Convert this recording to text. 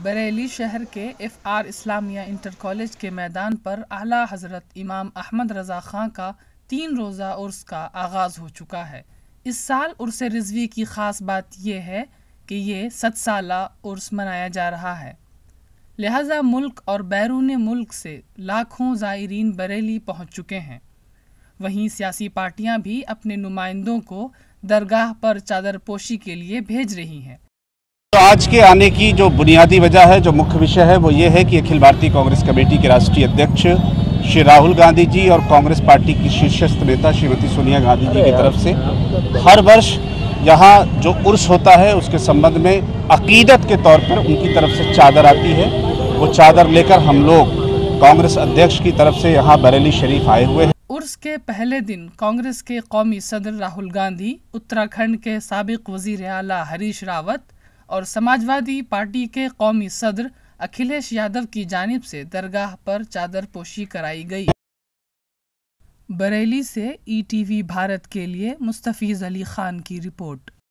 बरेली शहर के FR Islamia inter college के मैदान पर आला हज़रत इमाम अहमद रज़ा ख़ां का 3 रोज़ा उर्स का आगाज़ हो चुका है। इस साल उर्स रिज़वी की ख़ास बात यह है कि ये 7 साला उर्स मनाया जा रहा है, लिहाजा मुल्क और बैरून मुल्क से लाखों ज़ायरीन बरेली पहुँच चुके हैं। वहीं सियासी पार्टियां भी अपने नुमाइंदों को दरगाह पर चादर पोशी के लिए भेज रही हैं। तो आज के आने की जो बुनियादी वजह है, जो मुख्य विषय है, वो ये है कि अखिल भारतीय कांग्रेस कमेटी के राष्ट्रीय अध्यक्ष श्री राहुल गांधी जी और कांग्रेस पार्टी की शीर्षस्थ नेता श्रीमती सोनिया गांधी जी की तरफ से हर वर्ष यहाँ जो उर्स होता है उसके संबंध में अकीदत के तौर पर उनकी तरफ से चादर आती है। वो चादर लेकर हम लोग कांग्रेस अध्यक्ष की तरफ से यहाँ बरेली शरीफ आए हुए हैं। उर्स के पहले दिन कांग्रेस के कौमी सदर राहुल गांधी, उत्तराखंड के साबिक वजीर आला हरीश रावत और समाजवादी पार्टी के कौमी सदर अखिलेश यादव की जानिब से दरगाह पर चादर पोशी कराई गई। बरेली से ETV भारत के लिए मुस्तफीज़ अली खान की रिपोर्ट।